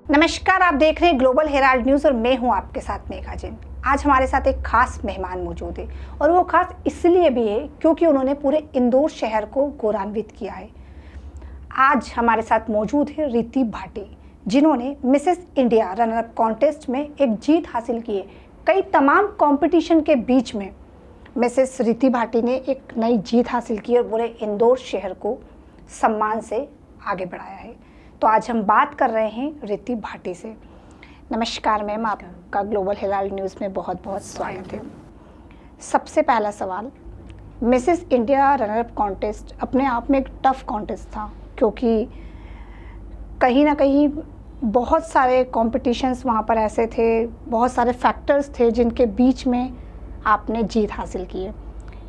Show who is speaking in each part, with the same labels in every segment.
Speaker 1: नमस्कार, आप देख रहे हैं ग्लोबल हेराल्ड न्यूज़ और मैं हूं आपके साथ मेघा जैन। आज हमारे साथ एक खास मेहमान मौजूद है और वो खास इसलिए भी है क्योंकि उन्होंने पूरे इंदौर शहर को गौरवान्वित किया है। आज हमारे साथ मौजूद है रिति भाटी, जिन्होंने Mrs India runner up contest में एक जीत हासिल की है। कई तमाम कंपटीशन के बीच में मिसेस रिति भाटी ने एक नई जीत हासिल की और पूरे इंदौर शहर को सम्मान से आगे बढ़ाया है। तो आज हम बात कर रहे हैं रिति भाटी से। नमस्कार मैम, आपका ग्लोबल हेराल्ड न्यूज़ में बहुत बहुत स्वागत है। सबसे पहला सवाल, Mrs India runner up contest अपने आप में एक टफ कॉन्टेस्ट था, क्योंकि कहीं ना कहीं बहुत सारे कॉम्पिटिशन्स वहाँ पर ऐसे थे, बहुत सारे फैक्टर्स थे जिनके बीच में आपने जीत हासिल की है।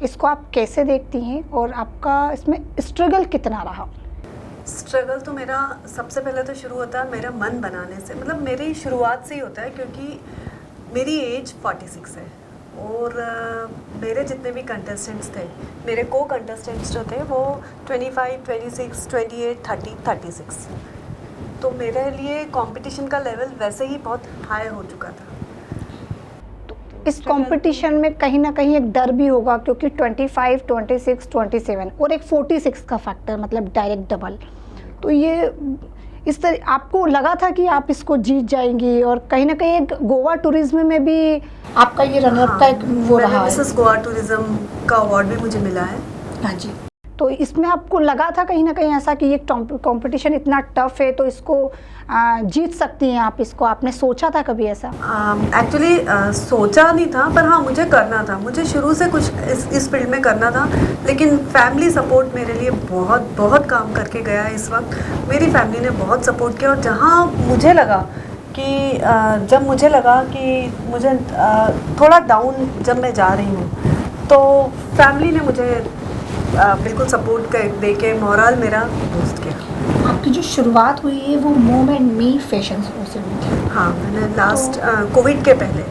Speaker 1: इसको आप कैसे देखती हैं और आपका इसमें स्ट्रगल कितना रहा?
Speaker 2: स्ट्रगल तो मेरा सबसे पहले तो शुरू होता है मेरा मन बनाने से, मतलब मेरी शुरुआत से ही होता है, क्योंकि मेरी एज 46 है और मेरे जितने भी कंटेस्टेंट्स थे, मेरे को कंटेस्टेंट्स जो थे वो 25, 26, 28, 30, 36। तो मेरे लिए कंपटीशन का लेवल वैसे ही बहुत हाई हो चुका था।
Speaker 1: इस कंपटीशन में कहीं ना कहीं एक डर भी होगा, क्योंकि 25, 26, 27 और एक 46 का फैक्टर, मतलब डायरेक्ट डबल। तो ये इस तरह आपको लगा था कि आप इसको जीत जाएंगी, और कहीं ना कहीं एक गोवा टूरिज्म में भी आपका ये रनर का एक वो रहा है।
Speaker 2: मिसेस गोवा टूरिज्म का अवार्ड भी मुझे मिला है।
Speaker 1: हाँ जी। तो इसमें आपको लगा था कहीं ना कहीं ऐसा कि ये कंपटीशन इतना टफ है तो इसको जीत सकती हैं आप, इसको आपने सोचा था कभी ऐसा?
Speaker 2: एक्चुअली सोचा नहीं था, पर हाँ मुझे करना था, मुझे शुरू से कुछ इस फील्ड में करना था। लेकिन फैमिली सपोर्ट मेरे लिए बहुत बहुत काम करके गया है। इस वक्त मेरी फैमिली ने बहुत सपोर्ट किया, और जहाँ मुझे लगा कि जब मुझे लगा कि मुझे थोड़ा डाउन जब मैं जा रही हूँ, तो फैमिली ने मुझे बिल्कुल सपोर्ट दे के मोरल मेरा बूस्ट किया।
Speaker 1: आपकी जो शुरुआत हुई है वो मोम एंड मी फैशन शो से हुई थी?
Speaker 2: हाँ, मैंने लास्ट कोविड के पहले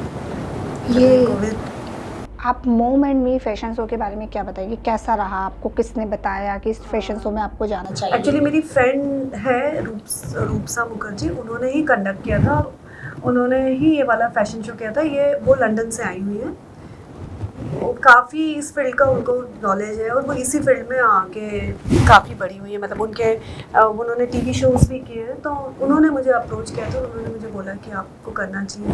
Speaker 1: ये
Speaker 2: कोविड।
Speaker 1: आप मोम एंड मी फैशन शो के बारे में क्या बताएंगे? कैसा रहा? आपको किसने बताया कि इस फैशन शो में आपको जाना चाहिए?
Speaker 2: एक्चुअली मेरी फ्रेंड है रूपसा मुखर्जी, उन्होंने ही कंडक्ट किया था, उन्होंने ही ये वाला फैशन शो किया था। ये वो लंदन से आई हुई है, काफ़ी इस फील्ड का उनको नॉलेज है, और वो इसी फील्ड में आके काफ़ी बड़ी हुई है। मतलब उन्होंने टीवी शोज़ भी किए हैं, तो उन्होंने मुझे अप्रोच किया, तो उन्होंने मुझे बोला कि आपको करना चाहिए।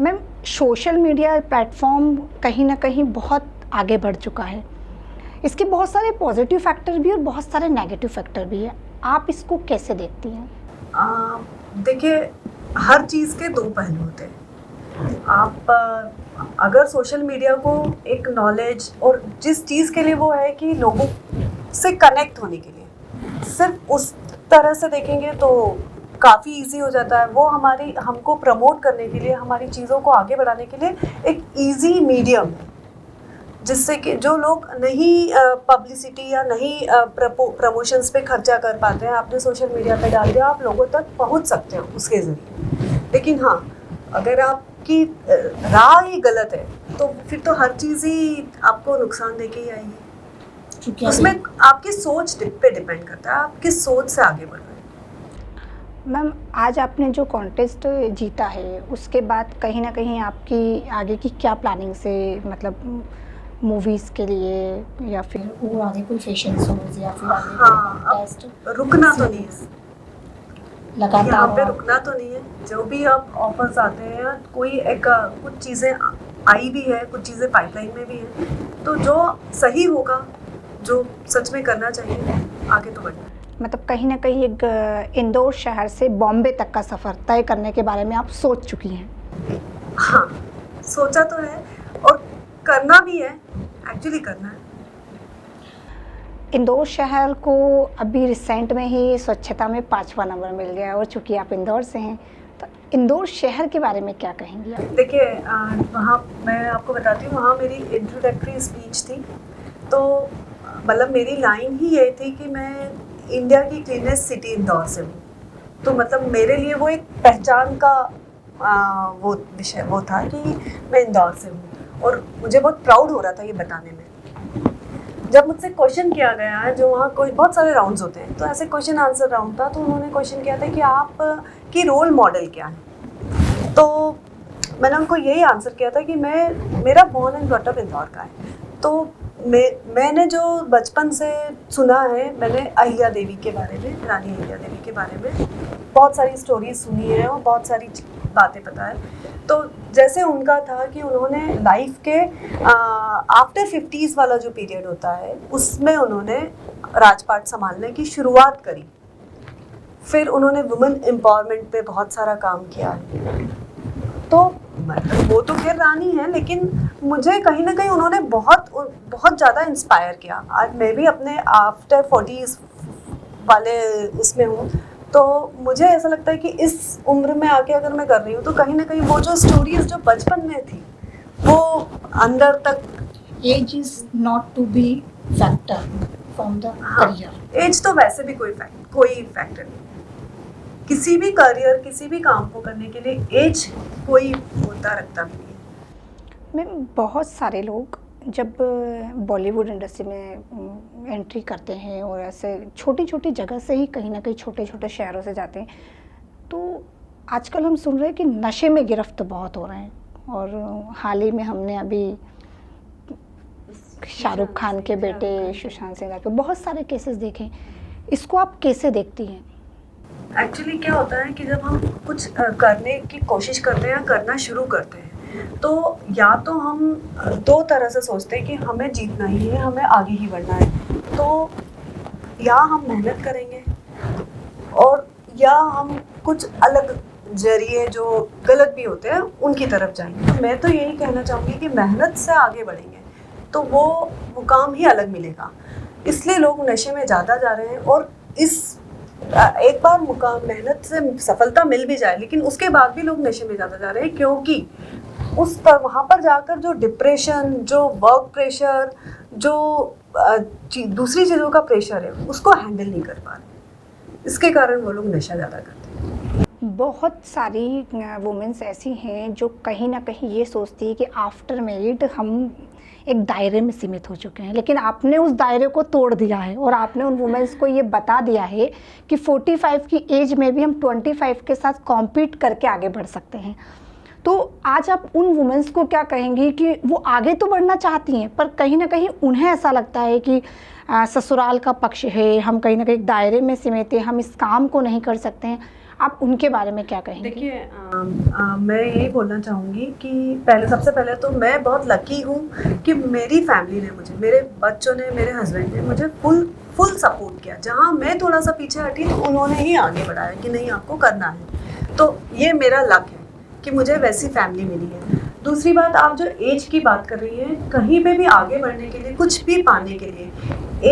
Speaker 1: मैम, सोशल मीडिया प्लेटफॉर्म कहीं ना कहीं बहुत आगे बढ़ चुका है। इसके बहुत सारे पॉजिटिव फैक्टर भी और बहुत सारे नेगेटिव फैक्टर भी है। आप इसको कैसे देखती हैं?
Speaker 2: देखिए, हर चीज़ के दो पहलू होते हैं। आप अगर सोशल मीडिया को एक नॉलेज और जिस चीज़ के लिए वो है कि लोगों से कनेक्ट होने के लिए सिर्फ उस तरह से देखेंगे तो काफ़ी इजी हो जाता है। वो हमको प्रमोट करने के लिए, हमारी चीज़ों को आगे बढ़ाने के लिए एक इजी मीडियम है, जिससे कि जो लोग नहीं पब्लिसिटी या नहीं प्रमोशंस पे खर्चा कर पाते हैं, आपने सोशल मीडिया पे डाल दिया, आप लोगों तक पहुंच सकते हो उसके ज़रिए। लेकिन हाँ, अगर आपकी राह ही गलत है तो फिर तो हर चीज़ ही आपको नुकसान देके ही आएगी। उसमें आपकी सोच पे डिपेंड करता है, आप किस सोच से आगे बढ़ रहे हैं।
Speaker 1: मैम, आज आपने जो कॉन्टेस्ट जीता है उसके बाद कहीं ना कहीं आपकी आगे की क्या प्लानिंग से, मतलब मूवीज़ के लिए या फिर और आगे कोई फैशन शोज या फिर आगे
Speaker 2: टेस्ट? रुकना तो नहीं है,
Speaker 1: लगातार
Speaker 2: यहाँ पे रुकना तो नहीं है। जो भी आप ऑफर्स आते हैं, कोई एक कुछ चीज़ें आई भी है, कुछ चीज़ें पाइपलाइन में भी है, तो जो सही होगा, जो सच में करना चाहिए, आगे तो बढ़ना।
Speaker 1: मतलब कहीं ना कहीं एक इंदौर शहर से बॉम्बे तक का सफ़र तय करने के बारे में आप सोच चुकी हैं?
Speaker 2: हाँ, सोचा तो है और करना भी है, एक्चुअली करना है।
Speaker 1: इंदौर शहर को अभी रिसेंट में ही स्वच्छता में 5वां नंबर मिल गया है, और चूँकि आप इंदौर से हैं तो इंदौर शहर के बारे में क्या कहेंगी आप?
Speaker 2: देखिए, वहाँ मैं आपको बताती हूँ, वहाँ मेरी इंट्रोडक्टरी स्पीच थी, तो मतलब मेरी लाइन ही ये थी कि मैं इंडिया की क्लीनेस्ट सिटी इंदौर से हूँ। तो मतलब मेरे लिए वो एक पहचान का वो विषय वो था कि मैं इंदौर से हूँ, और मुझे बहुत प्राउड हो रहा था ये बताने में। जब मुझसे क्वेश्चन किया गया है, जो वहाँ कोई बहुत सारे राउंड्स होते हैं, तो ऐसे क्वेश्चन आंसर राउंड था, तो उन्होंने क्वेश्चन किया था कि आप की रोल मॉडल क्या है। तो मैंने उनको यही आंसर किया था कि मेरा born and brought up Indore का है। तो मैंने जो बचपन से सुना है, मैंने अहिल्या देवी के बारे में, रानी अहिल्या देवी के बारे में बहुत सारी स्टोरीज सुनी है और बहुत सारी बातें पता है। तो जैसे उनका था कि उन्होंने लाइफ के आफ्टर 50s वाला जो पीरियड होता है, उसमें उन्होंने राजपाट संभालने की शुरुआत करी। फिर उन्होंने वुमेन एम्पावरमेंट पे बहुत सारा काम किया है। तो वो तो खैर रानी है, लेकिन मुझे कहीं ना कहीं उन्होंने बहुत ज़्यादा इंस्पायर किया। आज मैं भी अपने आफ्टर 40s वाले इसमें हूँ, तो मुझे ऐसा लगता है कि इस उम्र में आके अगर मैं कर रही हूँ, तो कहीं ना कहीं वो जो स्टोरीज जो बचपन में थी, वो अंदर तक।
Speaker 3: Age is not to be factor from the career.
Speaker 2: Age तो वैसे भी कोई फैक्टर नहीं। किसी भी करियर, किसी भी काम को करने के लिए एज कोई मुद्दा रखता भी नहीं है।
Speaker 1: मैम, बहुत सारे लोग जब बॉलीवुड इंडस्ट्री में एंट्री करते हैं और ऐसे छोटी छोटी जगह से ही कहीं ना कहीं छोटे छोटे शहरों से जाते हैं, तो आजकल हम सुन रहे हैं कि नशे में गिरफ्त बहुत हो रहे हैं। और हाल ही में हमने अभी शाहरुख खान के बेटे सुशांत सिंह के बहुत सारे केसेस देखे। इसको आप कैसे देखती हैं?
Speaker 2: एक्चुअली क्या होता है कि जब हम कुछ करने की कोशिश करते हैं या करना शुरू करते हैं, तो या तो हम दो तरह से सोचते हैं कि हमें जीतना ही है, हमें आगे ही बढ़ना है। तो या हम मेहनत करेंगे और या हम कुछ अलग जरिए जो गलत भी होते हैं उनकी तरफ जाएंगे। तो मैं तो यही कहना चाहूँगी कि मेहनत से आगे बढ़ेंगे तो वो मुकाम ही अलग मिलेगा। इसलिए लोग नशे में ज़्यादा जा रहे हैं। और एक बार मुकाम मेहनत से सफलता मिल भी जाए, लेकिन उसके बाद भी लोग नशे में ज़्यादा जा रहे हैं, क्योंकि वहाँ पर जाकर जो डिप्रेशन, जो वर्क प्रेशर, जो दूसरी चीज़ों का प्रेशर है, उसको हैंडल नहीं कर पा रहे। इसके कारण वो लोग नशा ज़्यादा करते हैं।
Speaker 1: बहुत सारी वुमेन्स ऐसी हैं जो कहीं ना कहीं ये सोचती है कि आफ्टर मैरिड हम एक दायरे में सीमित हो चुके हैं, लेकिन आपने उस दायरे को तोड़ दिया है और आपने उन वुमेन्स को ये बता दिया है कि 45 की एज में भी हम 25 के साथ कॉम्पीट करके आगे बढ़ सकते हैं। तो आज आप उन वुमेन्स को क्या कहेंगी कि वो आगे तो बढ़ना चाहती हैं, पर कहीं ना कहीं उन्हें ऐसा लगता है कि ससुराल का पक्ष है, हम कहीं ना कहीं दायरे में सीमित हैं, हम इस काम को नहीं कर सकते हैं। आप उनके बारे में क्या कहेंगे?
Speaker 2: देखिए, मैं यही बोलना चाहूँगी कि सबसे पहले तो मैं बहुत लकी हूँ कि मेरी फैमिली ने मुझे, मेरे बच्चों ने, मेरे हस्बैंड ने मुझे फुल सपोर्ट किया। जहाँ मैं थोड़ा सा पीछे हटी तो उन्होंने ही आगे बढ़ाया कि नहीं, आपको करना है। तो ये मेरा लक है कि मुझे वैसी फैमिली मिली है। दूसरी बात, आप जो एज की बात कर रही हैं, कहीं पे भी आगे बढ़ने के लिए, कुछ भी पाने के लिए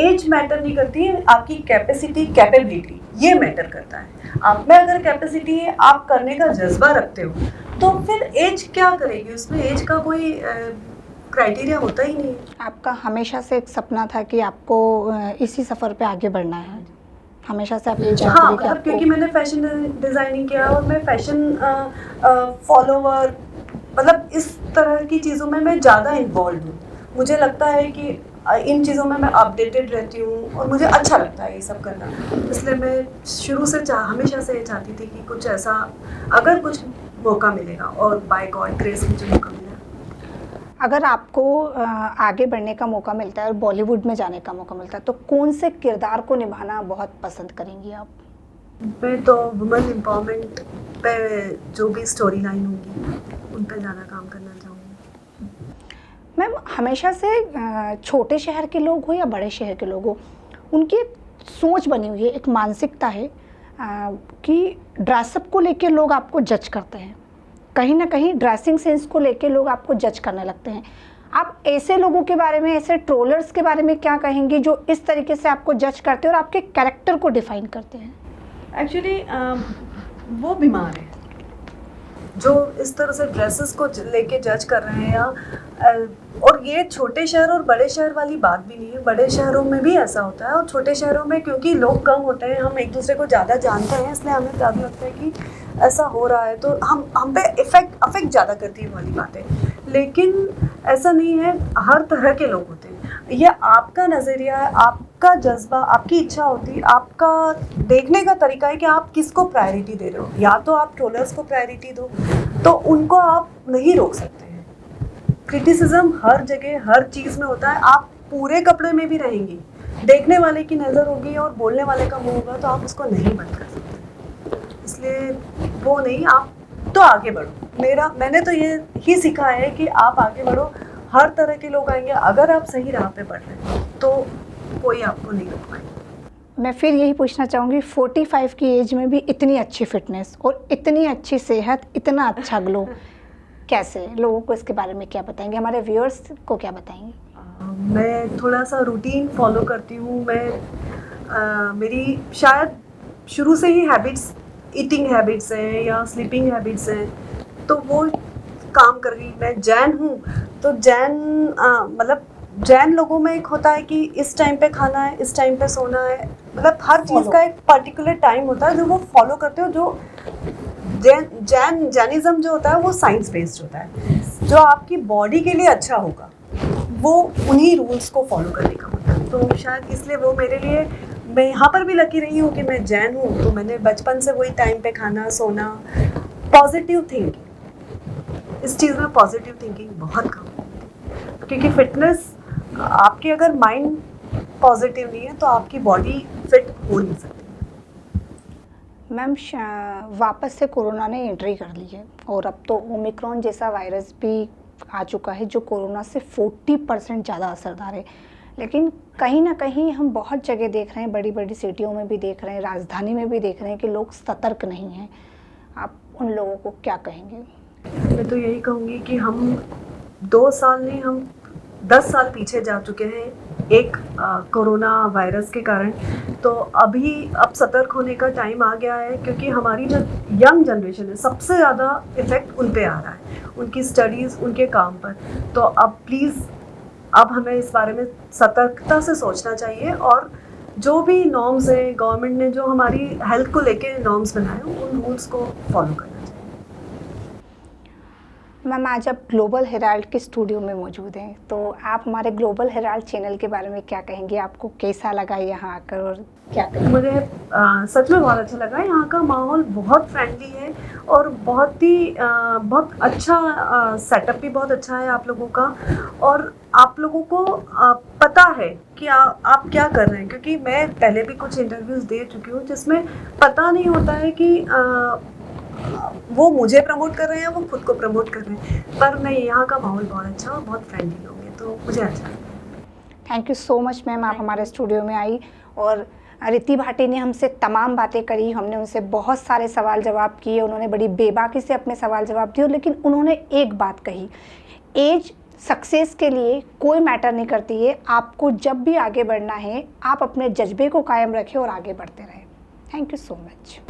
Speaker 2: एज मैटर नहीं करती है। आपकी कैपेसिटी, कैपेबिलिटी, ये मैटर करता है। आप में अगर कैपेसिटी है, आप करने का जज्बा रखते हो, तो फिर एज क्या करेगी? उसमें एज का कोई क्राइटेरिया होता ही नहीं है।
Speaker 1: आपका हमेशा से एक सपना था कि आपको इसी सफ़र पे आगे बढ़ना है, हमेशा से आप ये चाहते थे कि आपको...
Speaker 2: क्योंकि मैंने फैशन डिज़ाइनिंग किया और मैं फैशन फॉलोवर, मतलब इस तरह की चीज़ों में मैं ज़्यादा इन्वॉल्व हूँ। मुझे लगता है कि इन चीज़ों में मैं अपडेटेड रहती हूँ और मुझे अच्छा लगता है ये सब करना। इसलिए मैं शुरू से हमेशा से ये चाहती थी कि कुछ ऐसा, अगर कुछ मौका मिलेगा, और बाय गॉड ग्रेस मुझे मौका मिला।
Speaker 1: अगर आपको आगे बढ़ने का मौका मिलता है और बॉलीवुड में जाने का मौका मिलता है, तो कौन से किरदार को निभाना बहुत पसंद करेंगी आप?
Speaker 2: मैं तो वुमेन एम्पावरमेंट पे जो भी स्टोरी लाइन होंगी उन पे ज़्यादा काम करना चाहूँगी।
Speaker 1: मैम, हमेशा से छोटे शहर के लोग हो या बड़े शहर के लोग हो, उनकी एक सोच बनी हुई है, एक मानसिकता है कि ड्रेसअप को लेके लोग आपको जज करते हैं, कहीं ना कहीं ड्रेसिंग सेंस को लेके लोग आपको जज करने लगते हैं। आप ऐसे लोगों के बारे में, ऐसे ट्रोलर्स के बारे में क्या कहेंगी जो इस तरीके से आपको जज करते हैं और आपके कैरेक्टर को डिफाइन करते हैं?
Speaker 2: एक्चुअली वो बीमार है जो इस तरह से ड्रेसेस को लेके जज कर रहे हैं। और ये छोटे शहर और बड़े शहर वाली बात भी नहीं है, बड़े शहरों में भी ऐसा होता है। और छोटे शहरों में क्योंकि लोग कम होते हैं, हम एक दूसरे को ज़्यादा जानते हैं, इसलिए हमें ज़्यादा लगता है कि ऐसा हो रहा है, तो हम पे अफेक्ट ज़्यादा करती है वाली बातें। लेकिन ऐसा नहीं है, हर तरह के लोग होते हैं। ये आपका नज़रिया है, आपका जज्बा, आपकी इच्छा होती है, आपका देखने का तरीका है कि आप किसको प्रायोरिटी दे रहे हो। या तो आप ट्रोलर्स को प्रायोरिटी दो, तो उनको आप नहीं रोक सकते हैं। क्रिटिसिज्म हर जगह हर चीज़ में होता है। आप पूरे कपड़े में भी रहेंगी, देखने वाले की नज़र होगी और बोलने वाले का मुंह होगा, तो आप उसको नहीं बंद कर सकते। इसलिए वो नहीं, आप तो आगे बढ़ो। मैंने तो ये ही सीखा है कि आप आगे बढ़ो, हर तरह के लोग आएंगे। अगर आप सही राह पे बढ़ रहे हैं तो कोई आपको नहीं रोक पाएगा।
Speaker 1: मैं फिर यही पूछना चाहूँगी, 45 की एज में भी इतनी अच्छी फिटनेस और इतनी अच्छी सेहत, इतना अच्छा ग्लो, कैसे? लोगों को इसके बारे में क्या बताएंगे, हमारे व्यूअर्स को क्या बताएंगे?
Speaker 2: मैं थोड़ा सा रूटीन फॉलो करती हूँ। मेरी शायद शुरू से ही हैबिट्स, ईटिंग हैबिट्स हैं या स्लीपिंग हैबिट्स हैं, तो वो काम कर रही। मैं जैन हूँ, तो मतलब जैन लोगों में एक होता है कि इस टाइम पे खाना है, इस टाइम पे सोना है, मतलब हर चीज़ का एक पर्टिकुलर टाइम होता है जो वो फॉलो करते हो। जो जैनिज़्म जो होता है वो साइंस बेस्ड होता है। जो आपकी बॉडी के लिए अच्छा होगा वो उन्हीं रूल्स को फॉलो करने का होता है। तो शायद इसलिए वो मेरे लिए, मैं यहाँ पर भी लकी रही हूँ कि मैं जैन हूँ, तो मैंने बचपन से वही टाइम पे खाना, सोना, पॉजिटिव थिंकिंग। इस चीज़ में पॉजिटिव थिंकिंग बहुत कम है, क्योंकि फिटनेस, आपकी अगर माइंड पॉजिटिव नहीं है तो आपकी बॉडी फिट हो नहीं सकती।
Speaker 1: मैम, वापस से कोरोना ने एंट्री कर ली है और अब तो ओमिक्रॉन जैसा वायरस भी आ चुका है जो कोरोना से 40% ज़्यादा असरदार है। लेकिन कहीं ना कहीं हम बहुत जगह देख रहे हैं, बड़ी बड़ी सिटियों में भी देख रहे हैं, राजधानी में भी देख रहे हैं कि लोग सतर्क नहीं हैं। आप उन लोगों को क्या कहेंगे?
Speaker 2: मैं तो यही कहूँगी कि हम 2 साल नहीं, हम 10 साल पीछे जा चुके हैं एक कोरोना वायरस के कारण। तो अब सतर्क होने का टाइम आ गया है, क्योंकि हमारी जो यंग जनरेशन है, सबसे ज़्यादा इफ़ेक्ट उन पे आ रहा है, उनकी स्टडीज़, उनके काम पर। तो अब प्लीज़, अब हमें इस बारे में सतर्कता से सोचना चाहिए, और जो भी नॉर्म्स हैं, गवर्नमेंट ने जो हमारी हेल्थ को लेके नॉर्म्स बनाए, उन रूल्स को फॉलो करना चाहिए।
Speaker 1: मैम, आज आप ग्लोबल हेराल्ड के स्टूडियो में मौजूद हैं, तो आप हमारे ग्लोबल हेराल्ड चैनल के बारे में क्या कहेंगे? आपको कैसा लगा यहाँ आकर और क्या कहेंगे?
Speaker 2: मुझे सच में बहुत अच्छा लगा। यहाँ का माहौल बहुत फ्रेंडली है और बहुत अच्छा सेटअप भी बहुत अच्छा है आप लोगों का, और आप लोगों को पता है कि आप क्या कर रहे हैं। क्योंकि मैं पहले भी कुछ इंटरव्यूज़ दे चुकी हूँ जिसमें पता नहीं होता है कि वो मुझे प्रमोट कर रहे हैं या वो खुद को प्रमोट कर रहे हैं। पर नहीं, यहाँ का माहौल बहुत अच्छा और बहुत फ्रेंडली लोग हैं, तो मुझे अच्छा लगा।
Speaker 1: Thank you so much ma'am, आप हमारे स्टूडियो में आई और रिद्धि भाटी ने हमसे तमाम बातें करी। हमने उनसे बहुत सारे सवाल जवाब किए, उन्होंने बड़ी बेबाकी से अपने सवाल जवाब दिए, लेकिन उन्होंने एक बात कही, एज सक्सेस के लिए कोई मैटर नहीं करती है। आपको जब भी आगे बढ़ना है, आप अपने जज्बे को कायम रखें और आगे बढ़ते रहें। Thank you so much.